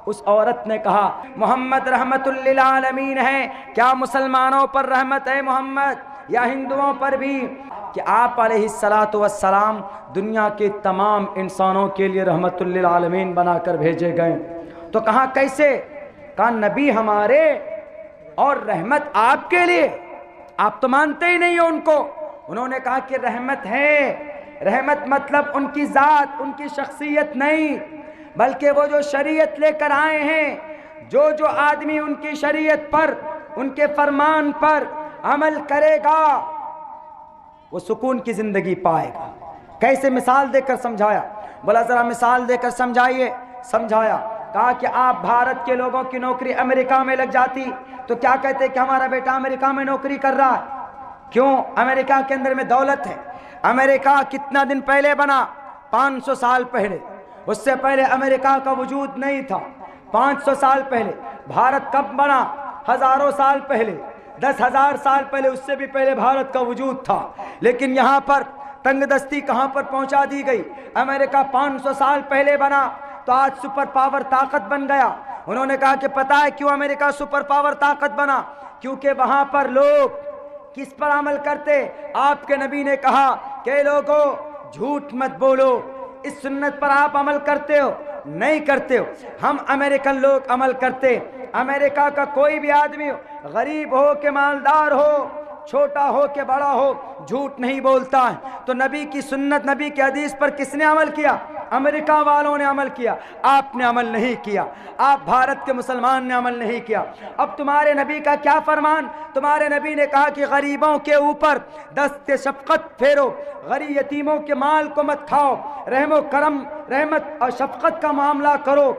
اس عورت نے کہا محمد رحمت للعالمین ہے، کیا مسلمانوں پر رحمت ہے محمد یا ہندوؤں پر بھی؟ کہ آپ علیہ الصلاۃ والسلام دنیا کے تمام انسانوں کے لیے رحمت للعالمین بنا کر بھیجے گئے۔ تو کہا کیسے؟ کہا نبی ہمارے اور رحمت آپ کے لیے، آپ تو مانتے ہی نہیں ہو ان کو۔ انہوں نے کہا کہ رحمت ہے، رحمت مطلب ان کی ذات، ان کی شخصیت نہیں، بلکہ وہ جو شریعت لے کر آئے ہیں، جو آدمی ان کی شریعت پر، ان کے فرمان پر عمل کرے گا وہ سکون کی زندگی پائے گا۔ کیسے مثال دے کر سمجھایا؟ بولا ذرا مثال دے کر سمجھائیے۔ سمجھایا، کہا کہ آپ بھارت کے لوگوں کی نوکری امریکہ میں لگ جاتی تو کیا کہتے کہ ہمارا بیٹا امریکہ میں نوکری کر رہا ہے؟ کیوں؟ امریکہ کے اندر میں دولت ہے۔ امریکہ کتنا دن پہلے بنا؟ 500 سال پہلے۔ اس سے پہلے امریکہ کا وجود نہیں تھا۔ 500 سال پہلے۔ بھارت کب بنا؟ ہزاروں سال پہلے، 10,000 سال پہلے، اس سے بھی پہلے بھارت کا وجود تھا۔ لیکن یہاں پر تنگ دستی کہاں پر پہنچا دی گئی؟ امریکہ 500 سال پہلے بنا تو آج سپر پاور طاقت بن گیا۔ انہوں نے کہا کہ پتہ ہے کیوں امریکہ سپر پاور طاقت بنا؟ کیونکہ وہاں پر لوگ کس پر عمل کرتے؟ آپ کے نبی نے کہا کہ لوگوں جھوٹ مت بولو، اس سنت پر آپ عمل کرتے ہو؟ نہیں کرتے ہو۔ ہم امریکن لوگ عمل کرتے۔ امریکہ کا کوئی بھی آدمی ہو، غریب ہو کہ مالدار ہو، چھوٹا ہو کہ بڑا ہو، جھوٹ نہیں بولتا ہے۔ تو نبی کی سنت، نبی کی حدیث پر کس نے عمل کیا؟ امریکہ والوں نے عمل کیا، آپ نے عمل نہیں کیا، آپ بھارت کے مسلمان نے عمل نہیں کیا۔ اب تمہارے نبی کا کیا فرمان؟ تمہارے نبی نے کہا کہ غریبوں کے اوپر دست شفقت پھیرو، غریب یتیموں کے مال کو مت کھاؤ، رحم و کرم، رحمت اور شفقت کا معاملہ کرو،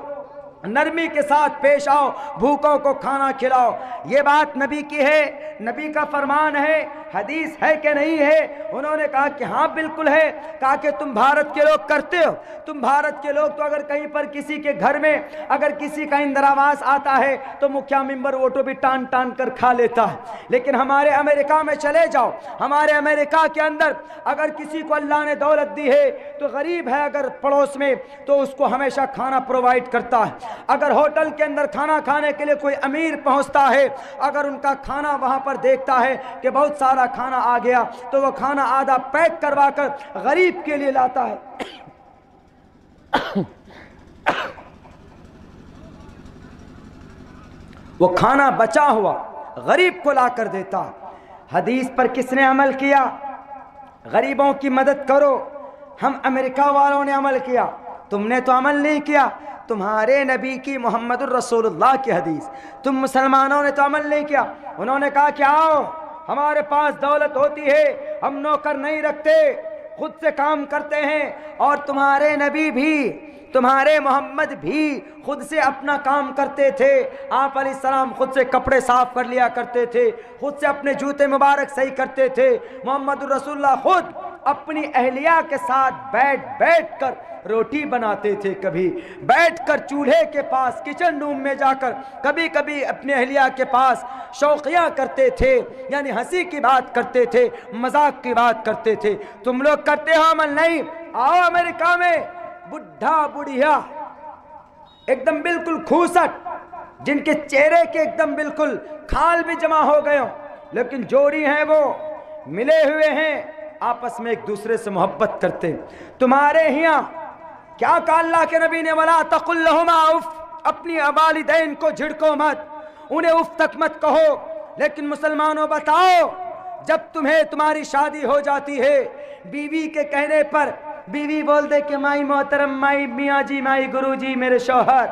نرمی کے ساتھ پیش آؤ، بھوکوں کو کھانا کھلاؤ۔ یہ بات نبی کی ہے، نبی کا فرمان ہے، حدیث ہے کہ نہیں ہے؟ انہوں نے کہا کہ ہاں بالکل ہے۔ کہا کہ تم بھارت کے لوگ کرتے ہو؟ تم بھارت کے لوگ تو اگر کہیں پر کسی کے گھر میں اگر کسی کا اندراواس آتا ہے تو مکھیا ممبر ووٹو بھی ٹان ٹان کر کھا لیتا ہے، لیکن ہمارے امریکہ میں چلے جاؤ، ہمارے امریکہ کے اندر اگر کسی کو اللہ نے دولت دی ہے تو غریب ہے اگر پڑوس میں تو اس کو ہمیشہ کھانا پرووائڈ کرتا ہے۔ اگر ہوٹل کے اندر کھانا کھانے کے لیے کوئی امیر پہنچتا ہے، اگر ان کا کھانا وہاں پر دیکھتا ہے کہ بہت سارا کھانا آ گیا تو وہ کھانا آدھا پیک کروا کر غریب کے لیے لاتا ہے۔ وہ کھانا بچا ہوا غریب کو لا کر دیتا ہے۔ حدیث پر کس نے عمل کیا؟ غریبوں کی مدد کرو۔ ہم امریکہ والوں نے عمل کیا، تم نے تو عمل نہیں کیا۔ تمہارے نبی کی محمد الرسول اللہ کی حدیث، تم مسلمانوں نے تو عمل نہیں کیا۔ انہوں نے کہا کہ آؤ، ہمارے پاس دولت ہوتی ہے، ہم نوکر نہیں رکھتے، خود سے کام کرتے ہیں، اور تمہارے نبی بھی، تمہارے محمد بھی خود سے اپنا کام کرتے تھے۔ آپ علیہ السلام خود سے کپڑے صاف کر لیا کرتے تھے، خود سے اپنے جوتے مبارک صحیح کرتے تھے۔ محمد الرسول اللہ خود اپنی اہلیہ کے ساتھ بیٹھ کر روٹی بناتے تھے، کبھی بیٹھ کر چولہے کے پاس کچن روم میں جا کر کبھی کبھی اپنے اہلیہ کے پاس شوقیاں کرتے تھے، یعنی ہنسی کی بات کرتے تھے، مذاق کی بات کرتے تھے۔ تم لوگ کرتے ہو عمل نہیں؟ آؤ امریکہ میں بڈھا بڑھیا ایک دم بالکل کھوسٹ، جن کے چہرے کے ایک دم بالکل کھال بھی جمع ہو گئے ہو، لیکن جوڑی ہیں، وہ ملے ہوئے ہیں، آپس میں ایک دوسرے سے محبت کرتے۔ تمہارے ہاں کیا کہا اللہ کے نبی نے؟ وَلَا تَقُلْ لَهُمَا اُفْ، اپنی والدین کو جھڑکو مت، انہیں اف تک مت کہو۔ لیکن مسلمانوں بتاؤ، جب تمہاری شادی ہو جاتی ہے، بیوی کے کہنے پر بیوی بول دے کہ مائی محترم، مائی میاں جی، مائی گرو جی، میرے شوہر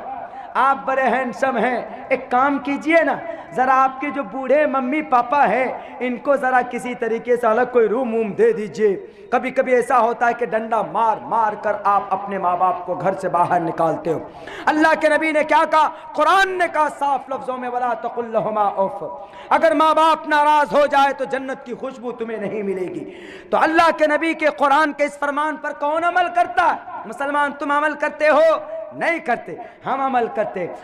آپ بڑے ہینڈسم ہیں، ایک کام کیجئے نا، ذرا آپ کے جو بوڑھے ممی پاپا ہیں ان کو ذرا کسی طریقے سے الگ کوئی روم دے دیجئے۔ کبھی کبھی ایسا ہوتا ہے کہ ڈنڈا مار مار کر آپ اپنے ماں باپ کو گھر سے باہر نکالتے ہو۔ اللہ کے نبی نے کیا کہا؟ قرآن نے کہا صاف لفظوں میں وَلَا تَقُلْ لَهُمَا اُفْ، اگر ماں باپ ناراض ہو جائے تو جنت کی خوشبو تمہیں نہیں ملے گی۔ تو اللہ کے نبی کے قرآن کے اس فرمان پر کون عمل کرتا ہے؟ مسلمان تم عمل کرتے ہو؟ نہیں کرتے، ہم عمل کرتے۔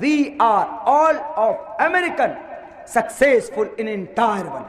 we are all of American successful in entire world,